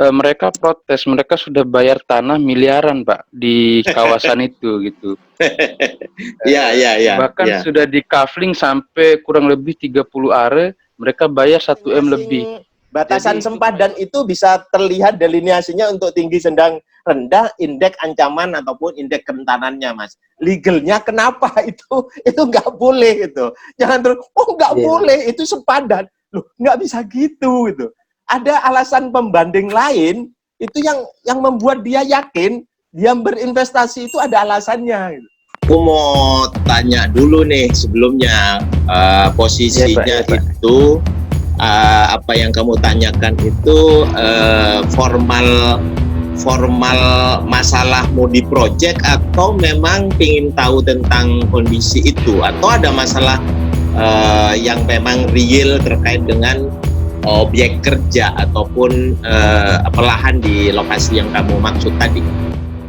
Mereka protes, mereka sudah bayar tanah miliaran, Pak, di kawasan itu, gitu. Iya, iya, iya, Bahkan iya. sudah di-kafling sampai kurang lebih 30 are, mereka bayar 1 M lebih. Masing-masing batasan Jadi itu sempadan itu bisa terlihat delineasinya untuk tinggi, sedang, rendah, indeks ancaman ataupun indeks kerentanannya, Mas. Legalnya kenapa itu nggak boleh gitu. Jangan terus, oh nggak boleh, itu sepadan. Loh, nggak bisa gitu. Ada alasan pembanding lain itu yang membuat dia yakin dia berinvestasi itu ada alasannya. Gitu. Aku mau tanya dulu nih sebelumnya, posisinya ya, Pak. itu apa yang kamu tanyakan itu formal masalah mau di project atau memang ingin tahu tentang kondisi itu, atau ada masalah yang memang real terkait dengan objek kerja ataupun lahan di lokasi yang kamu maksud tadi,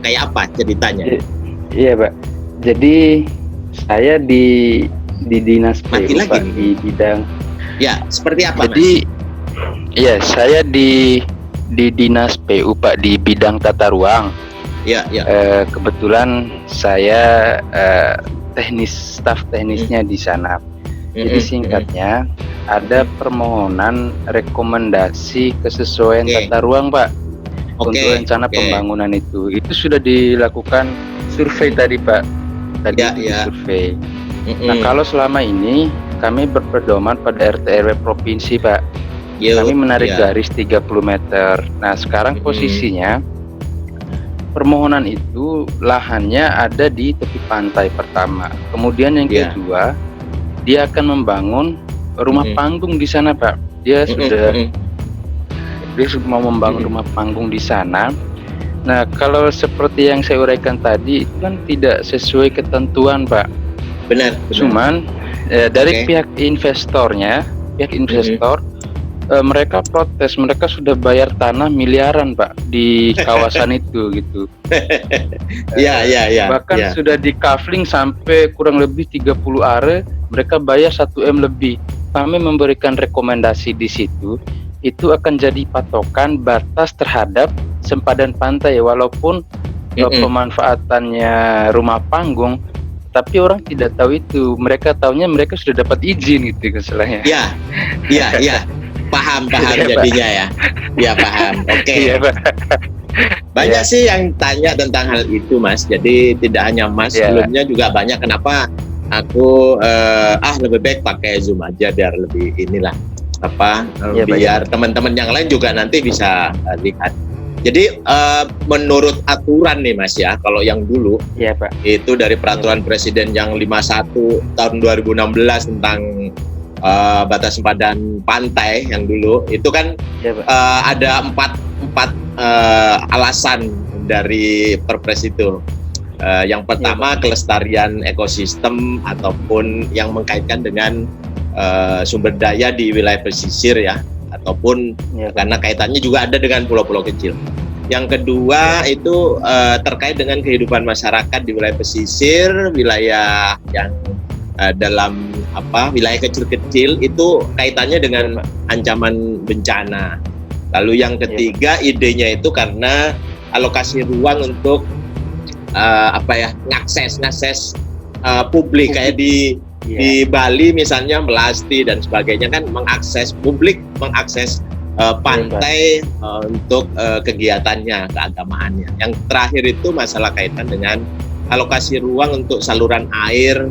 kayak apa ceritanya? Iya, Pak. Jadi saya di dinas PU, Pak, di bidang. Ya, seperti apa, Jadi, Mas? iya, saya di dinas PU, Pak, di bidang tata ruang. Ya, ya. Kebetulan saya staf teknisnya di sana. Jadi singkatnya, ada permohonan rekomendasi kesesuaian tata ruang, Pak, untuk rencana pembangunan itu. Itu sudah dilakukan survei tadi, Pak. Tadi survei. Nah, kalau selama ini kami berpedoman pada RT RW provinsi, Pak. Kami menarik garis 30 meter. Nah, sekarang posisinya permohonan itu lahannya ada di tepi pantai pertama. Kemudian yang kedua, dia akan membangun rumah panggung di sana, Pak. Dia sudah mau membangun rumah panggung di sana. Nah, kalau seperti yang saya uraikan tadi, itu kan tidak sesuai ketentuan, Pak. Benar. Cuman dari pihak investornya, mereka protes, mereka sudah bayar tanah miliaran, Pak, di kawasan itu, gitu. Iya. Bahkan sudah di-kafling sampai kurang lebih 30 are, mereka bayar 1 M lebih. Kami memberikan rekomendasi di situ, itu akan jadi patokan batas terhadap sempadan pantai, walaupun pemanfaatannya rumah panggung, tapi orang tidak tahu itu. Mereka taunya mereka sudah dapat izin, gitu keselanya. Iya. Paham jadinya ya. Iya, paham. Oke. Banyak sih yang tanya tentang hal itu, Mas. Jadi tidak hanya Mas, sebelumnya juga banyak. Kenapa aku lebih baik pakai Zoom aja biar lebih inilah biar teman-teman yang lain juga nanti bisa lihat. Jadi menurut aturan nih, Mas, ya, kalau yang dulu Pak, itu dari peraturan presiden yang 51 tahun 2016 tentang batas sempadan pantai yang dulu itu kan ada empat alasan dari Perpres itu. Yang pertama kelestarian ekosistem ataupun yang mengkaitkan dengan sumber daya di wilayah pesisir ya, ataupun karena kaitannya juga ada dengan pulau-pulau kecil. Yang kedua itu terkait dengan kehidupan masyarakat di wilayah pesisir, wilayah yang dalam wilayah kecil-kecil itu kaitannya dengan ancaman bencana. Lalu yang ketiga idenya itu karena alokasi ruang untuk ngakses publik kayak di Bali misalnya, Melasti dan sebagainya kan mengakses pantai untuk kegiatannya, keagamaannya. Yang terakhir itu masalah kaitan dengan alokasi ruang untuk saluran air,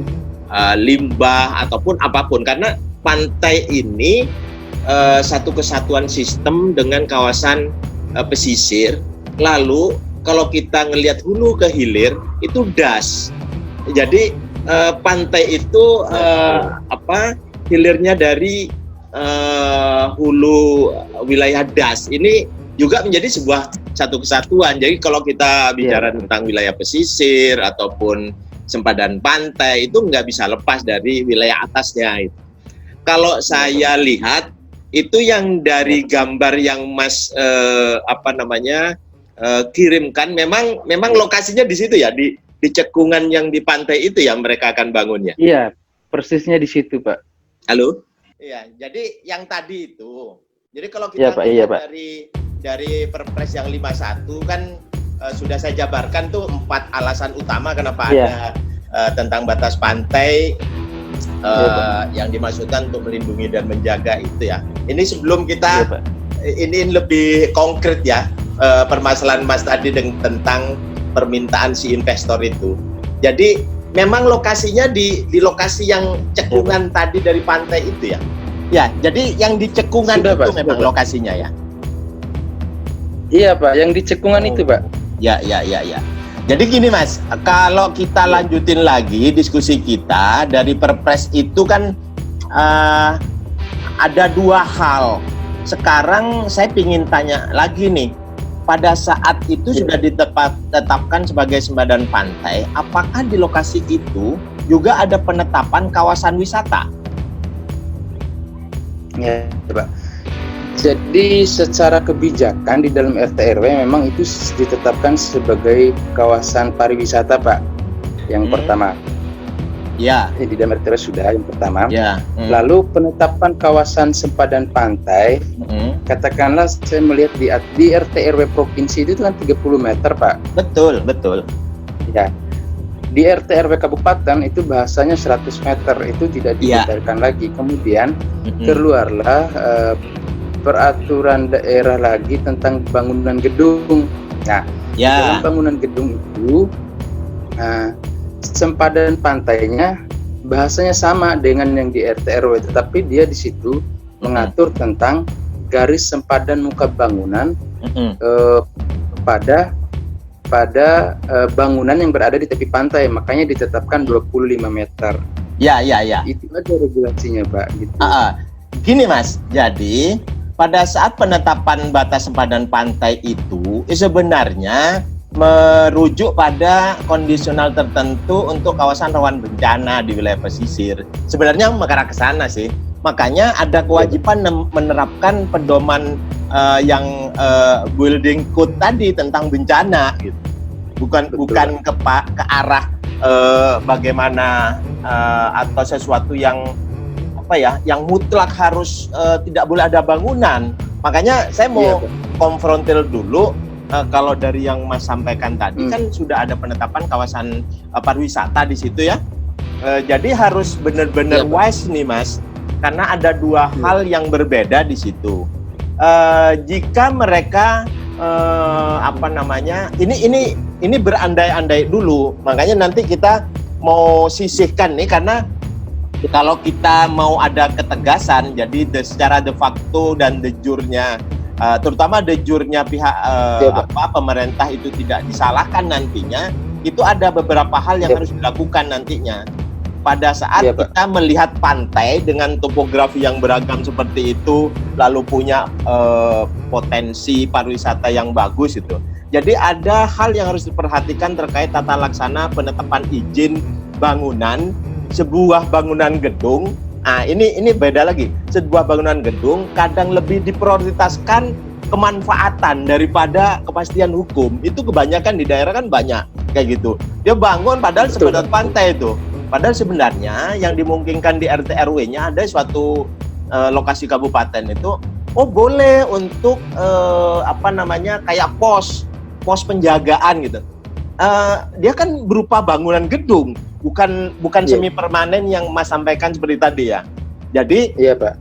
limbah ataupun apapun, karena pantai ini satu kesatuan sistem dengan kawasan pesisir. Lalu kalau kita ngelihat hulu ke hilir itu das. Jadi pantai itu hilirnya dari hulu wilayah das ini juga menjadi sebuah satu kesatuan. Jadi kalau kita bicara tentang wilayah pesisir ataupun sempadan pantai itu nggak bisa lepas dari wilayah atasnya itu. Kalau saya lihat itu yang dari gambar yang Mas kirimkan memang lokasinya di situ ya, di cekungan yang di pantai itu ya mereka akan bangunnya. Iya, persisnya di situ, Pak. Halo? Iya, jadi yang tadi itu. Jadi kalau kita lihat dari Perpres yang 51 kan sudah saya jabarkan tuh 4 alasan utama kenapa ada tentang batas pantai yang dimaksudkan untuk melindungi dan menjaga itu ya. Ini sebelum kita ini lebih konkret ya permasalahan Mas tadi tentang permintaan si investor itu. Jadi memang lokasinya di lokasi yang cekungan tadi dari pantai itu ya. Ya, jadi yang di cekungan Sudah, itu Pak, memang sudah, Pak. lokasinya ya. Iya Pak, yang di cekungan itu Pak. Ya. Jadi gini Mas, kalau kita lanjutin lagi diskusi kita dari Perpres itu kan ada 2 hal. Sekarang saya ingin tanya lagi nih, pada saat itu sudah ditetapkan sebagai sempadan pantai, apakah di lokasi itu juga ada penetapan kawasan wisata? Ya Pak. Jadi secara kebijakan di dalam RT/RW memang itu ditetapkan sebagai kawasan pariwisata Pak. Yang pertama. Ya. Di dalam RT/RW sudah yang pertama. Ya. Lalu penetapan kawasan sempadan pantai, katakanlah saya melihat di RT/RW provinsi itu kan 30 meter Pak. Betul. Ya. Di RT/RW kabupaten itu bahasanya 100 meter, itu tidak didetailkan lagi. Kemudian keluarlah peraturan daerah lagi tentang bangunan gedung. Nah, dalam bangunan gedung itu sempadan pantainya bahasanya sama dengan yang di RT/RW, tetapi dia di situ mengatur tentang garis sempadan muka bangunan pada bangunan yang berada di tepi pantai, makanya ditetapkan 25 meter. Ya. Itu aja regulasinya Pak. Gitu. Gini Mas, jadi pada saat penetapan batas sempadan pantai itu sebenarnya merujuk pada kondisional tertentu untuk kawasan rawan bencana di wilayah pesisir. Sebenarnya mengarah ke sana sih. Makanya ada kewajiban menerapkan pedoman yang building code tadi tentang bencana gitu. Bukan ke arah bagaimana atau sesuatu yang yang mutlak harus tidak boleh ada bangunan. Makanya saya mau konfrontir dulu. Kalau dari yang Mas sampaikan tadi kan sudah ada penetapan kawasan pariwisata di situ ya. Jadi harus benar-benar wise nih Mas, karena ada 2 hal yang berbeda di situ. Jika mereka ini berandai-andai dulu, makanya nanti kita mau sisihkan nih, karena kalau kita mau ada ketegasan, jadi secara de facto dan de jure-nya, terutama de jure-nya pihak pemerintah itu tidak disalahkan nantinya, itu ada beberapa hal yang harus dilakukan nantinya. Pada saat kita melihat pantai dengan topografi yang beragam seperti itu, lalu punya potensi pariwisata yang bagus itu. Jadi ada hal yang harus diperhatikan terkait tata laksana penetapan izin bangunan sebuah bangunan gedung. Nah, ini beda lagi. Sebuah bangunan gedung kadang lebih diprioritaskan kemanfaatan daripada kepastian hukum. Itu kebanyakan di daerah kan banyak kayak gitu. Dia bangun padahal sepadan pantai itu. Padahal sebenarnya yang dimungkinkan di RT/RW-nya ada suatu lokasi kabupaten itu boleh untuk kayak pos penjagaan gitu. Dia kan berupa bangunan gedung, bukan semi permanen yang Mas sampaikan seperti tadi ya. Jadi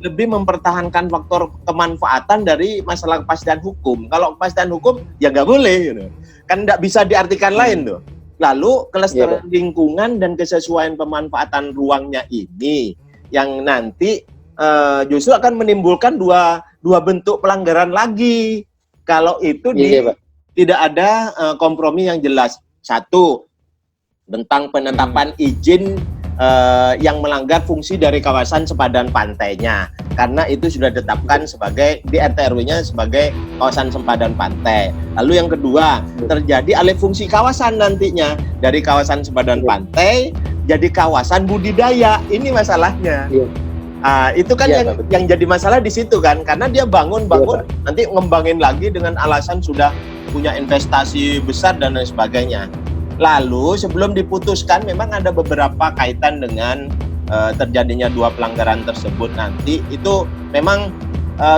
lebih mempertahankan faktor kemanfaatan dari masalah kepastian hukum. Kalau kepastian hukum ya nggak boleh gitu. Kan nggak bisa diartikan lain tuh. Lalu kelestarian lingkungan dan kesesuaian pemanfaatan ruangnya ini yang nanti justru akan menimbulkan dua bentuk pelanggaran lagi. Kalau itu tidak ada kompromi yang jelas. Satu, tentang penetapan izin yang melanggar fungsi dari kawasan sempadan pantainya, karena itu sudah ditetapkan sebagai di RT/RW-nya sebagai kawasan sempadan pantai. Lalu yang kedua, terjadi alih fungsi kawasan nantinya dari kawasan sempadan pantai jadi kawasan budidaya. Ini masalahnya. Itu kan yang jadi masalah di situ kan, karena dia bangun nanti ngembangin lagi dengan alasan sudah punya investasi besar dan lain sebagainya. Lalu sebelum diputuskan memang ada beberapa kaitan dengan terjadinya 2 pelanggaran tersebut nanti. Itu memang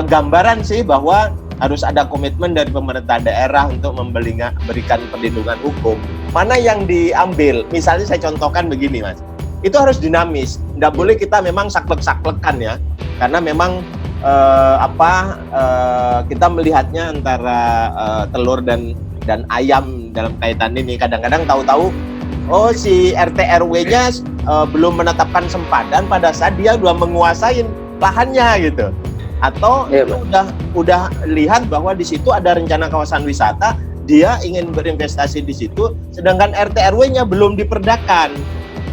gambaran sih bahwa harus ada komitmen dari pemerintah daerah untuk memberikan perlindungan hukum. Mana yang diambil? Misalnya saya contohkan begini, Mas. Itu harus dinamis. Nggak boleh kita memang saklek-saklekan ya. Karena memang kita melihatnya antara telur dan ayam dalam kaitan ini. Kadang-kadang tahu-tahu si RT RW-nya belum menetapkan sempadan pada saat dia udah menguasai lahannya gitu. Atau udah lihat bahwa di situ ada rencana kawasan wisata, dia ingin berinvestasi di situ, sedangkan RT RW-nya belum diperdakan.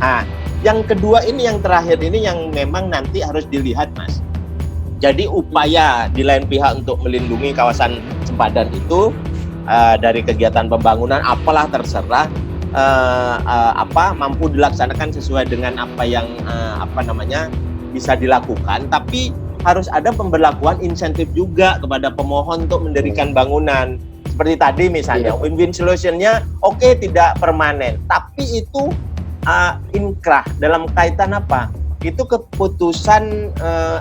Nah, yang kedua ini, yang terakhir ini yang memang nanti harus dilihat, Mas. Jadi upaya di lain pihak untuk melindungi kawasan sempadan itu dari kegiatan pembangunan apalah terserah, mampu dilaksanakan sesuai dengan apa yang bisa dilakukan, tapi harus ada pemberlakuan insentif juga kepada pemohon untuk mendirikan bangunan. Seperti tadi misalnya, win-win solution-nya tidak permanen, tapi itu inkrah dalam kaitan apa? Itu keputusan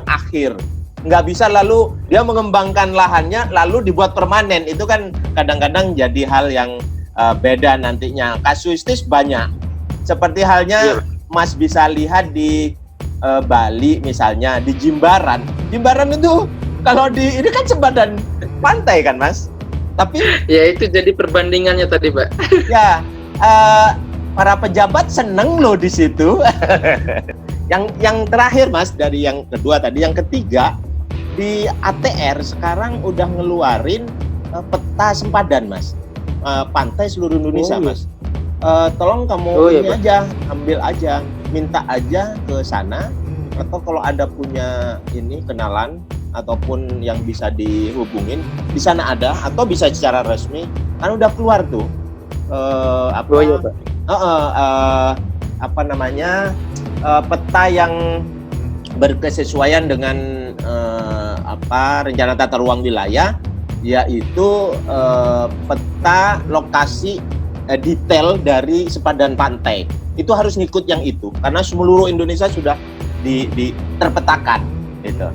akhir. Nggak bisa lalu dia mengembangkan lahannya lalu dibuat permanen. Itu kan kadang-kadang jadi hal yang beda nantinya. Kasuistis banyak. Seperti halnya Mas bisa lihat di Bali misalnya, di Jimbaran. Jimbaran itu kalau ini kan sempadan pantai kan, Mas? Tapi ya itu jadi perbandingannya tadi, Pak. Ya, para pejabat seneng loh di situ. Yang terakhir, Mas, dari yang kedua tadi, yang ketiga di ATR sekarang udah ngeluarin peta sempadan, Mas. Pantai seluruh Indonesia, Mas. Tolong kamu ini aja, ambil aja, minta aja ke sana, atau kalau ada punya ini kenalan ataupun yang bisa dihubungin di sana ada, atau bisa secara resmi kan udah keluar tuh peta yang berkesesuaian dengan rencana tata ruang wilayah, yaitu peta lokasi detail dari sepadan pantai. Itu harus ngikut yang itu karena seluruh Indonesia sudah terpetakan gitu.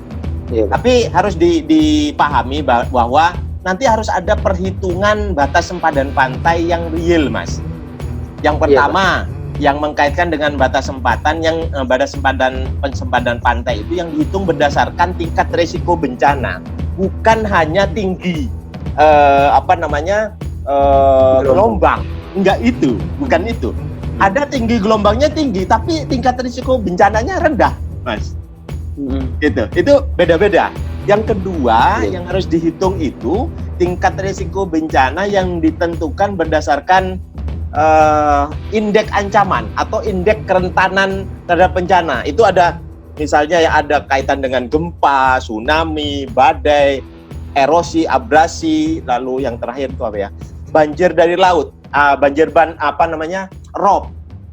Tapi harus dipahami bahwa nanti harus ada perhitungan batas sempadan pantai yang real, Mas. Yang pertama, yang mengkaitkan dengan batas sempadan pantai itu yang dihitung berdasarkan tingkat risiko bencana, bukan hanya tinggi gelombang. Enggak, itu bukan itu. Ada tinggi gelombangnya tinggi, tapi tingkat risiko bencananya rendah, Mas. Gitu. Itu beda-beda. Yang kedua, yang harus dihitung itu tingkat risiko bencana yang ditentukan berdasarkan indeks ancaman atau indeks kerentanan terhadap bencana. Itu ada misalnya yang ada kaitan dengan gempa, tsunami, badai, erosi, abrasi, lalu yang terakhir itu apa ya? Banjir dari laut, rob,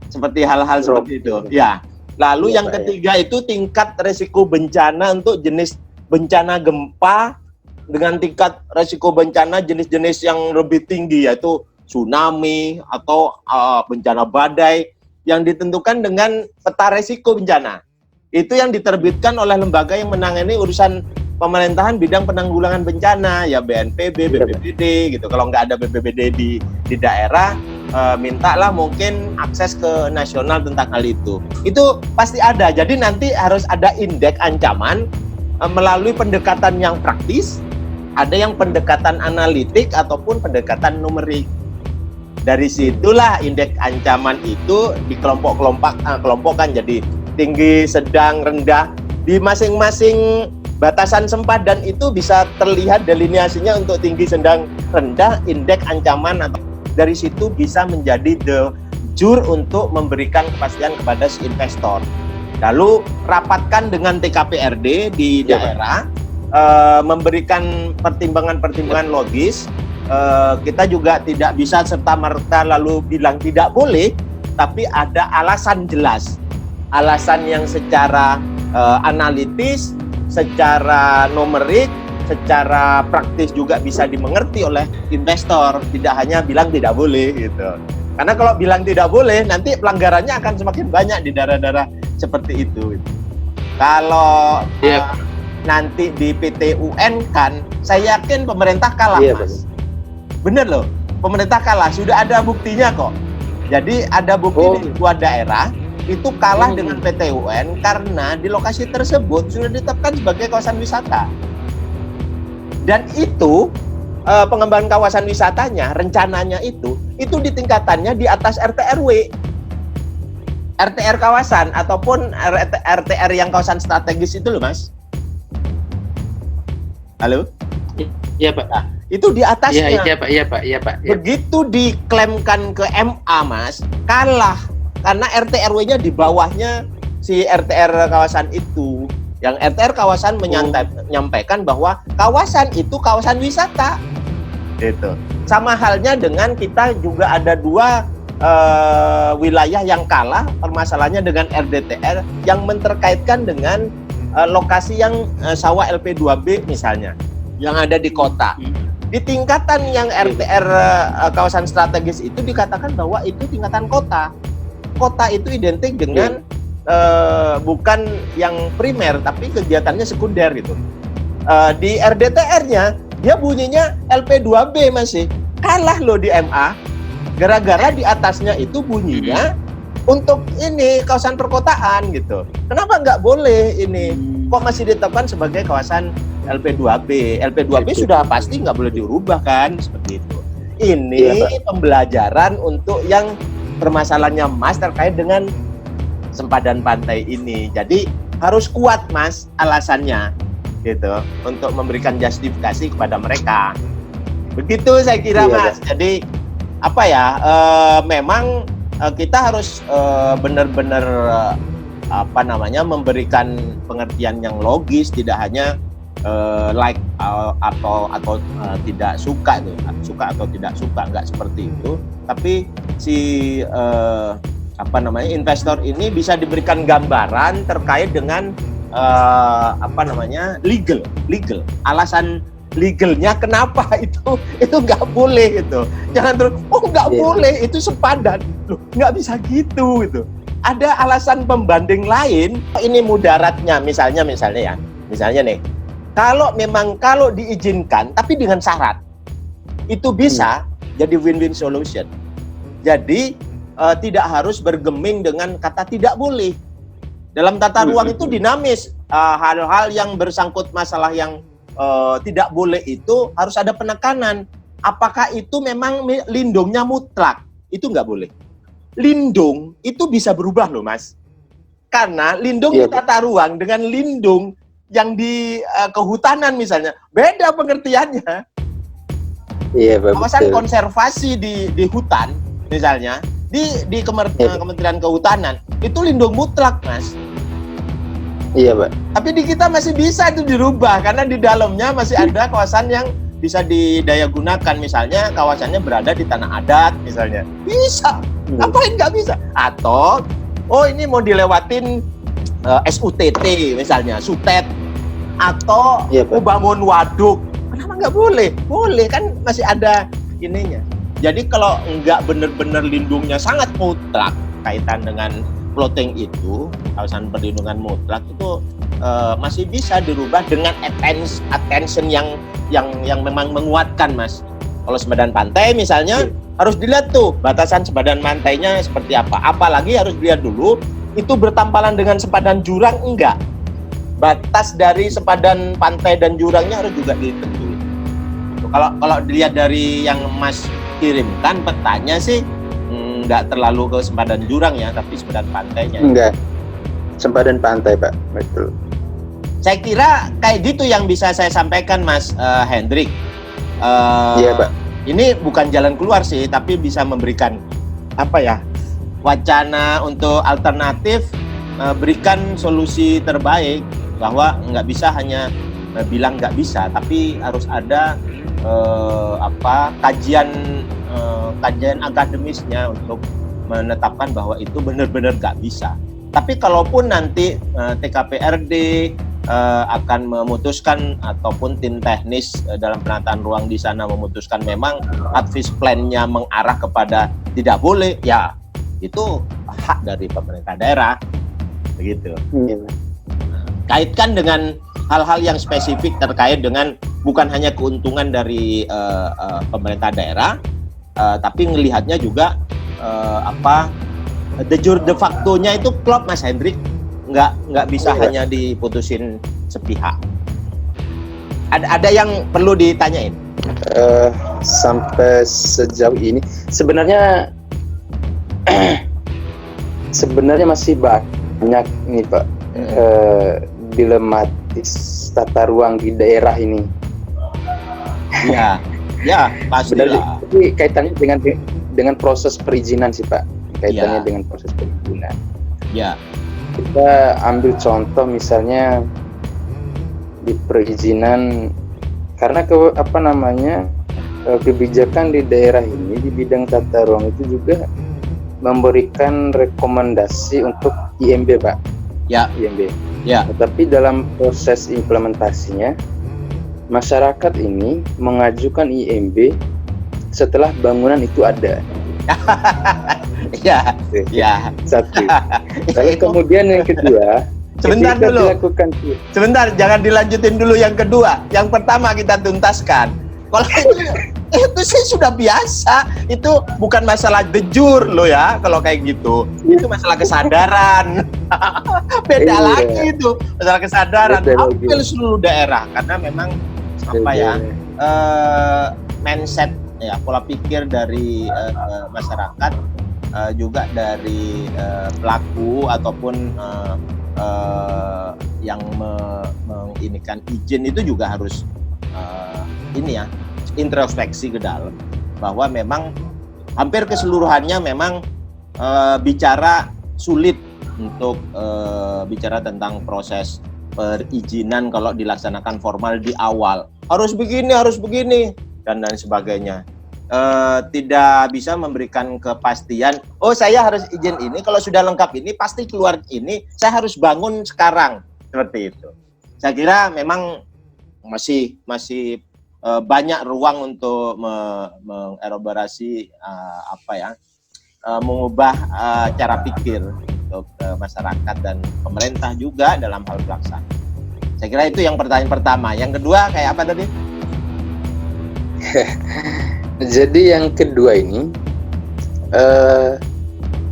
seperti hal-hal seperti itu. Ya. Lalu yang ketiga itu tingkat risiko bencana untuk jenis bencana gempa dengan tingkat risiko bencana jenis-jenis yang lebih tinggi, yaitu tsunami atau bencana badai yang ditentukan dengan peta risiko bencana. Itu yang diterbitkan oleh lembaga yang menangani urusan pemerintahan bidang penanggulangan bencana, ya BNPB, BPBD gitu. Kalau nggak ada BPBD di daerah, mintalah mungkin akses ke nasional tentang hal itu. Itu pasti ada. Jadi nanti harus ada indeks ancaman melalui pendekatan yang praktis, ada yang pendekatan analitik ataupun pendekatan numerik. Dari situlah indeks ancaman itu dikelompokkan jadi tinggi, sedang, rendah. Di masing-masing batasan sempadan itu bisa terlihat delineasinya untuk tinggi, sedang, rendah, indeks ancaman, atau dari situ bisa menjadi jur untuk memberikan kepastian kepada si investor. Lalu rapatkan dengan TKPRD di daerah, memberikan pertimbangan-pertimbangan logis. Kita juga tidak bisa serta-merta lalu bilang tidak boleh, tapi ada alasan jelas, alasan yang secara analitis, secara numerik, secara praktis juga bisa dimengerti oleh investor. Tidak hanya bilang tidak boleh gitu. Karena kalau bilang tidak boleh, nanti pelanggarannya akan semakin banyak di daerah-daerah seperti itu. Kalau nanti di PT UN kan, saya yakin pemerintah kalah, Iya, Mas. Bener loh, pemerintah kalah. Sudah ada buktinya kok. Jadi ada bukti di sebuah daerah itu kalah dengan PT UN karena di lokasi tersebut sudah ditetapkan sebagai kawasan wisata. Dan itu pengembangan kawasan wisatanya, rencananya itu di tingkatannya di atas RT RW. RTR kawasan ataupun RTR yang kawasan strategis itu loh, Mas. Halo? Iya, Pak. Nah, itu di atasnya. Iya, Pak. Iya, Pak. Iya, Pak. Ya. Begitu diklaimkan ke MA, Mas, kalah karena RT RW-nya di bawahnya si RTR kawasan itu. Yang RTR kawasan menyampaikan bahwa kawasan itu kawasan wisata. Gitu. Sama halnya dengan kita juga ada dua wilayah yang kalah permasalahannya dengan RDTR yang menterkaitkan dengan lokasi yang sawah LP2B misalnya yang ada di kota. Di tingkatan yang RTR kawasan strategis itu dikatakan bahwa itu tingkatan kota. Kota itu identik dengan bukan yang primer tapi kegiatannya sekunder gitu. Di RDTR-nya dia bunyinya LP2B masih kalah loh di MA. Gara-gara di atasnya itu bunyinya untuk ini kawasan perkotaan gitu. Kenapa nggak boleh ini? Kok masih ditetapkan sebagai kawasan LP2B? LP2B sudah pasti nggak boleh diubah kan seperti itu. Ini pembelajaran untuk yang permasalahannya Mas terkait dengan sempadan pantai ini. Jadi harus kuat Mas alasannya gitu untuk memberikan justifikasi kepada mereka. Begitu saya kira Mas. Jadi apa ya, memang kita harus benar-benar memberikan pengertian yang logis, tidak hanya atau tidak suka tuh, suka atau tidak suka, nggak seperti itu. Tapi si investor ini bisa diberikan gambaran terkait dengan legal alasan legalnya kenapa itu nggak boleh gitu. Jangan terus nggak boleh itu sepadan loh, nggak bisa gitu gitu. Ada alasan pembanding lain. Ini mudaratnya misalnya nih, kalau diizinkan tapi dengan syarat itu bisa jadi win-win solution. Jadi tidak harus bergeming dengan kata tidak boleh. Dalam tata ruang itu dinamis, hal-hal yang bersangkut masalah yang tidak boleh itu harus ada penekanan. Apakah itu memang lindungnya mutlak? Itu nggak boleh. Lindung itu bisa berubah loh Mas. Karena lindung di tata ruang dengan lindung yang di kehutanan misalnya beda pengertiannya. Iya, kawasan konservasi di hutan misalnya di Kementerian Kehutanan itu lindung mutlak Mas. Iya, Pak. Tapi di kita masih bisa itu dirubah karena di dalamnya masih ada kawasan yang bisa didayagunakan, misalnya kawasannya berada di tanah adat misalnya. Bisa. Ngapain nggak bisa? Atau ini mau dilewatin SUTT misalnya, SUTET atau mau bangun waduk. Kenapa nggak boleh? Boleh kan, masih ada ininya. Jadi kalau nggak benar-benar lindungnya sangat mutlak kaitan dengan floating itu, kawasan perlindungan mutlak itu masih bisa dirubah dengan attention yang memang menguatkan Mas. Kalau sempadan pantai misalnya harus dilihat tuh batasan sempadan pantainya seperti apa. Apalagi harus dilihat dulu itu bertampalan dengan sempadan jurang enggak. Batas dari sempadan pantai dan jurangnya harus juga ditentukan. Kalau dilihat dari yang Mas kirimkan petanya sih nggak terlalu ke sempadan jurang ya, tapi sempadan pantainya. Enggak, sempadan pantai Pak, betul. Saya kira kayak gitu yang bisa saya sampaikan Mas Hendrik. Iya Pak. Ini bukan jalan keluar sih, tapi bisa memberikan wacana untuk alternatif, berikan solusi terbaik bahwa nggak bisa hanya bilang nggak bisa, tapi harus ada kajian akademisnya untuk menetapkan bahwa itu benar-benar nggak bisa. Tapi kalaupun nanti TKPRD akan memutuskan ataupun tim teknis dalam penataan ruang di sana memutuskan memang advice plan-nya mengarah kepada tidak boleh, ya itu hak dari pemerintah daerah, begitu. Kaitkan dengan hal-hal yang spesifik terkait dengan bukan hanya keuntungan dari pemerintah daerah, tapi ngelihatnya juga de facto-nya itu klop, Mas Hendrik, nggak bisa hanya diputusin sepihak. Ada yang perlu ditanyain? Sampai sejauh ini sebenarnya masih banyak nih Pak dilematis tata ruang di daerah ini. Ya pasti. Tapi kaitannya dengan proses perizinan sih Pak, kaitannya dengan proses perizinan. Ya. Kita ambil contoh misalnya di perizinan, karena kebijakan di daerah ini di bidang tata ruang itu juga memberikan rekomendasi untuk IMB Pak. Ya. IMB. Ya. Tetapi dalam proses implementasinya masyarakat ini mengajukan IMB setelah bangunan itu ada. Ya. Satu. Lalu kemudian yang kedua, Sebentar, jangan dilanjutin dulu yang kedua. Yang pertama kita tuntaskan. Kalau itu sih sudah biasa. Itu bukan masalah de jure loh ya, kalau kayak gitu. Itu masalah kesadaran. Beda lagi itu, masalah kesadaran. Hampir seluruh daerah, karena memang mindset ya, pola pikir dari masyarakat, juga dari pelaku ataupun yang menginikan izin itu juga harus introspeksi ke dalam, bahwa memang hampir keseluruhannya memang bicara sulit untuk bicara tentang proses perizinan kalau dilaksanakan formal di awal. Harus begini dan sebagainya. Tidak bisa memberikan kepastian, oh saya harus izin ini, kalau sudah lengkap ini pasti keluar ini, saya harus bangun sekarang, seperti itu. Saya kira memang masih banyak ruang untuk mengelaborasi mengubah cara pikir untuk masyarakat dan pemerintah juga dalam hal pelaksanaan. Saya kira itu yang pertanyaan pertama. Yang kedua kayak apa tadi? Jadi yang kedua ini,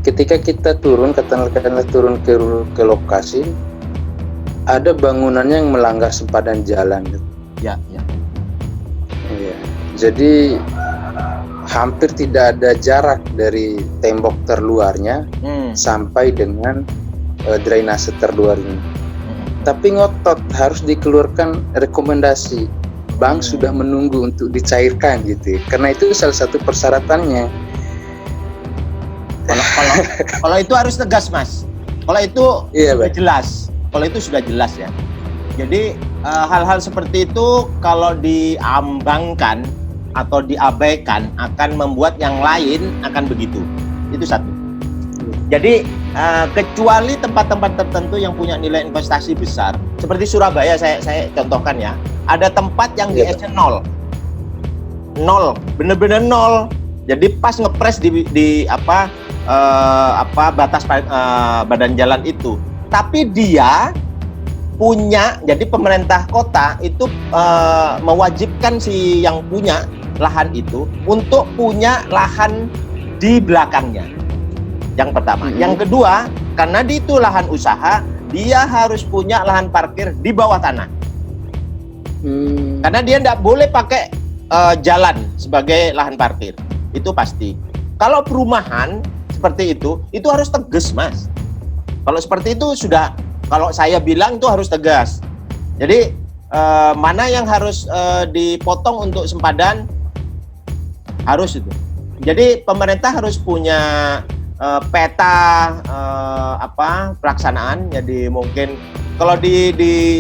ketika kita turun, katakanlah turun ke lokasi, ada bangunannya yang melanggar sepadan jalan. Ya. Jadi hampir tidak ada jarak dari tembok terluarnya sampai dengan drainase terluarnya. Tapi ngotot harus dikeluarkan rekomendasi. Bank sudah menunggu untuk dicairkan gitu, karena itu salah satu persyaratannya. Kalau itu harus tegas, Mas. Kalau itu sudah jelas. Kalau itu sudah jelas ya. Jadi hal-hal seperti itu kalau diambangkan atau diabaikan akan membuat yang lain akan begitu. Itu satu. Jadi kecuali tempat-tempat tertentu yang punya nilai investasi besar, seperti Surabaya saya contohkan ya. Ada tempat yang di EC 0, bener-bener 0. Jadi pas ngepres di batas badan jalan itu. Tapi dia punya, jadi pemerintah kota itu mewajibkan si yang punya lahan itu untuk punya lahan di belakangnya. Yang pertama. Yang kedua, karena itu lahan usaha, dia harus punya lahan parkir di bawah tanah. Karena dia tidak boleh pakai jalan sebagai lahan parkir, itu pasti. Kalau perumahan seperti itu harus tegas, Mas. Kalau seperti itu sudah, kalau saya bilang itu harus tegas. Jadi mana yang harus dipotong untuk sempadan, harus itu. Jadi pemerintah harus punya peta pelaksanaan. Jadi mungkin kalau di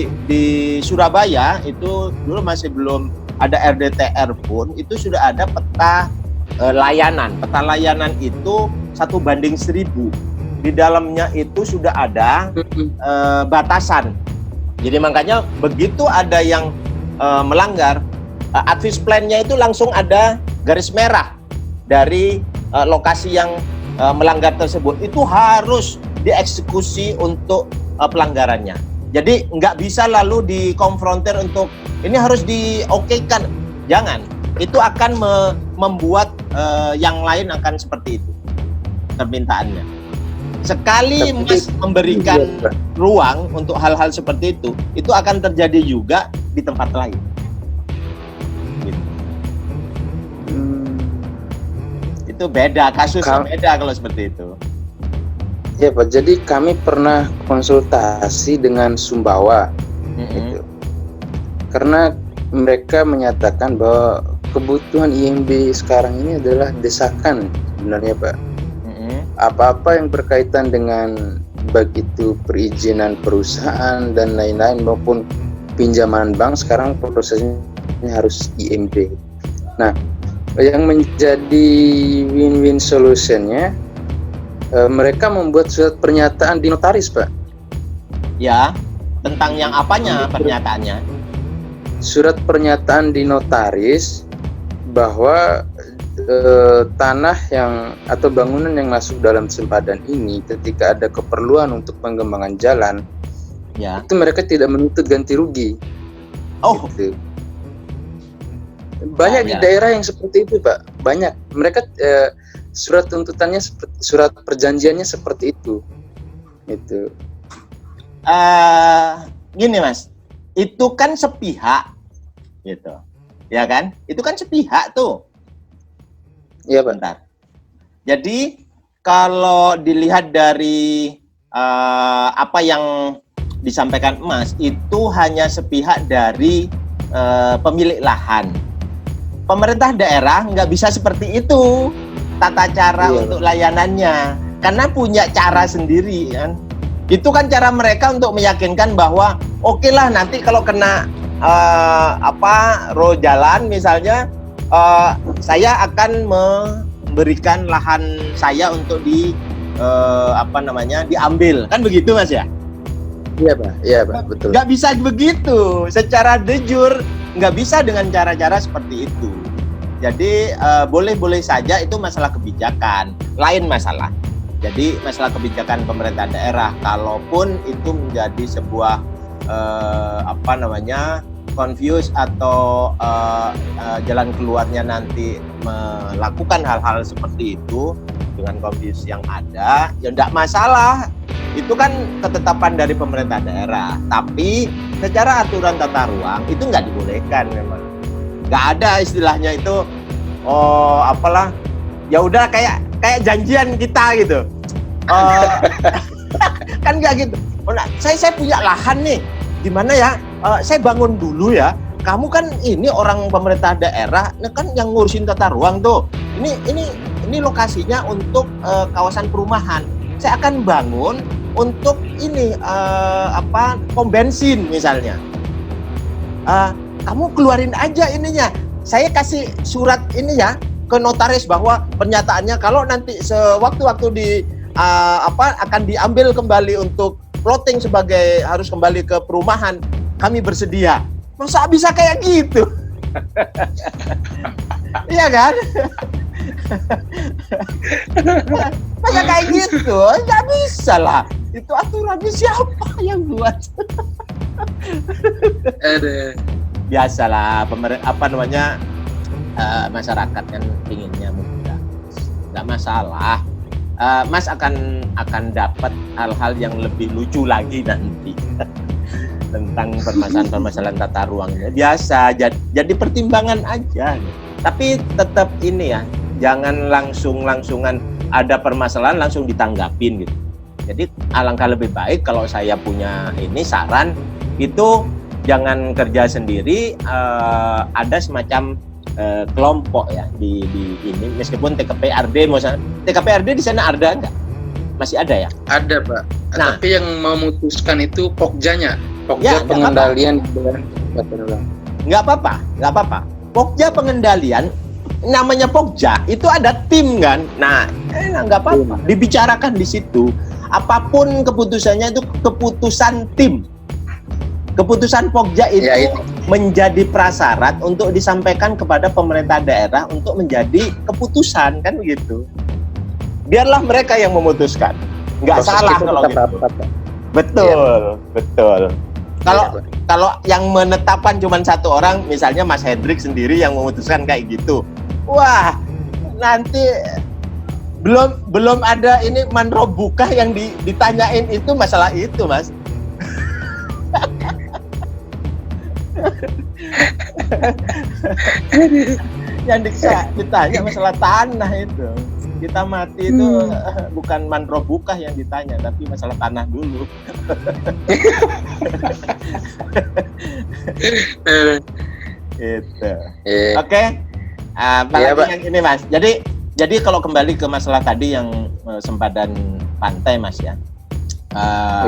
Surabaya itu dulu masih belum ada RDTR pun, itu sudah ada peta layanan. Peta layanan itu 1:1000. Di dalamnya itu sudah ada batasan. Jadi makanya begitu ada yang melanggar, advice plan-nya itu langsung ada garis merah dari lokasi yang melanggar tersebut. Itu harus dieksekusi untuk pelanggarannya. Jadi nggak bisa lalu dikonfrontir untuk ini harus diokekan. Jangan. Itu akan membuat yang lain akan seperti itu permintaannya. Sekali Mas memberikan ruang untuk hal-hal seperti itu akan terjadi juga di tempat lain. Gitu. Itu beda, kasusnya beda kalau seperti itu. Ya Pak, jadi kami pernah konsultasi dengan Sumbawa, gitu. Karena mereka menyatakan bahwa kebutuhan IMB sekarang ini adalah desakan sebenarnya Pak. Apa-apa yang berkaitan dengan baik itu perizinan perusahaan dan lain-lain maupun pinjaman bank sekarang prosesnya harus IMB. Nah, yang menjadi win-win solutionnya mereka membuat surat pernyataan di notaris, Pak. Ya, tentang yang apanya pernyataannya? Surat pernyataan di notaris bahwa tanah yang atau bangunan yang masuk dalam sempadan ini ketika ada keperluan untuk pengembangan jalan, ya, itu mereka tidak menuntut ganti rugi. Oh, gitu. Banyak di daerah yang seperti itu, Pak. Banyak. Mereka surat tuntutannya, surat perjanjiannya seperti itu. Itu. Gini Mas, itu kan sepihak, gitu, ya kan? Itu kan sepihak tuh. Iya, bentar. Jadi kalau dilihat dari apa yang disampaikan Mas, itu hanya sepihak dari pemilik lahan. Pemerintah daerah nggak bisa seperti itu tata cara untuk layanannya, karena punya cara sendiri kan. Itu kan cara mereka untuk meyakinkan bahwa oke lah nanti kalau kena roh jalan misalnya, saya akan memberikan lahan saya untuk diambil, kan begitu Mas ya? Iya Pak, iya Pak, betul. Nggak bisa begitu, secara de jure nggak bisa dengan cara-cara seperti itu. Jadi boleh-boleh saja, itu masalah kebijakan, lain masalah. Jadi masalah kebijakan pemerintah daerah, kalaupun itu menjadi sebuah confuse atau jalan keluarnya nanti melakukan hal-hal seperti itu dengan confuse yang ada, ya enggak masalah. Itu kan ketetapan dari pemerintah daerah. Tapi secara aturan tata ruang itu nggak dibolehkan memang. Nggak ada istilahnya itu, ya udah kayak janjian kita gitu. Kan nggak gitu. Saya punya lahan nih, gimana ya? Saya bangun dulu ya. Kamu kan ini orang pemerintah daerah, kan yang ngurusin tata ruang tuh. Ini lokasinya untuk kawasan perumahan. Saya akan bangun untuk ini pom bensin misalnya. Kamu keluarin aja ininya. Saya kasih surat ini ya ke notaris bahwa pernyataannya kalau nanti sewaktu-waktu akan diambil kembali untuk plotting sebagai harus kembali ke perumahan, kami bersedia. Masa bisa kayak gitu? Iya kan? Masa kayak gitu? Nggak bisa lah. Itu aturannya siapa yang buat? Biasalah masyarakat kan pinginnya mudah. Nggak masalah. Mas akan dapat hal-hal yang lebih lucu lagi nanti tentang permasalahan tata ruangnya. Biasa, jadi pertimbangan aja. Tapi tetap ini ya, jangan langsungan ada permasalahan langsung ditanggapin gitu. Jadi alangkah lebih baik kalau saya punya ini saran itu jangan kerja sendiri, ada semacam kelompok ya di ini, meskipun TKPRD di sana ada enggak? Masih ada ya? Ada Pak. Nah, tapi yang memutuskan itu Pokjanya, ya, pengendalian nggak apa-apa. Pokja pengendalian, namanya Pokja itu ada tim kan? Nah, nggak apa-apa. Dibicarakan di situ. Apapun keputusannya itu keputusan tim. Keputusan Pokja itu menjadi prasyarat untuk disampaikan kepada pemerintah daerah untuk menjadi keputusan, kan begitu. Biarlah mereka yang memutuskan. Nggak salah kalau gitu. Betul. Kalau Iya, Pak. kalau yang menetapkan cuma satu orang, misalnya Mas Hendrik sendiri yang memutuskan kayak gitu, wah nanti belum ada ini manro buka yang ditanyain itu masalah itu, Mas. Yang ditanya masalah tanah itu. Kita mati itu bukan manro buka yang ditanya, tapi masalah tanah dulu. Itu. Oke. Apalagi yang ini, Mas. Jadi kalau kembali ke masalah tadi yang sempadan pantai, Mas ya.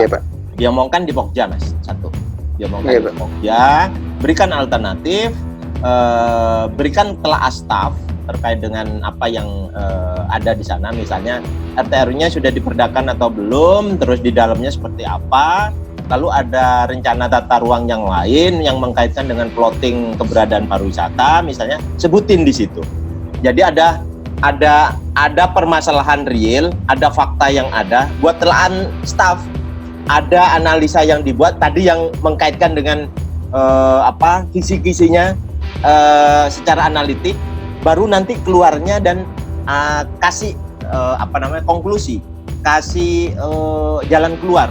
Iya, Pak. Diomongkan di Pokja, Mas. Satu. Diomongkan Iya, di Pak. Pokja, berikan alternatif, berikan telaah staf terkait dengan apa yang ada di sana, misalnya RT/RW-nya sudah diperdakan atau belum, terus di dalamnya seperti apa, lalu ada rencana tata ruang yang lain yang mengkaitkan dengan plotting keberadaan pariwisata, misalnya sebutin di situ. Jadi ada permasalahan real, ada fakta yang ada, buat telahan staf, ada analisa yang dibuat tadi yang mengkaitkan dengan kisi-kisinya secara analitik, baru nanti keluarnya dan kasih konklusi, kasih jalan keluar.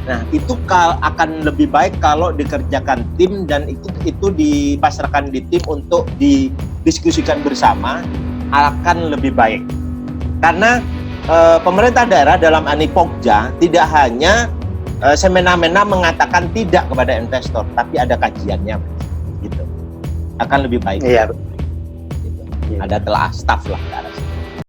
Nah, itu akan lebih baik kalau dikerjakan tim dan itu dipasrahkan di tim untuk didiskusikan bersama, akan lebih baik. Karena pemerintah daerah dalam Pokja tidak hanya semena-mena mengatakan tidak kepada investor, tapi ada kajiannya, gitu. Akan lebih baik. Iya. Ada telah staf lah ke arah situ.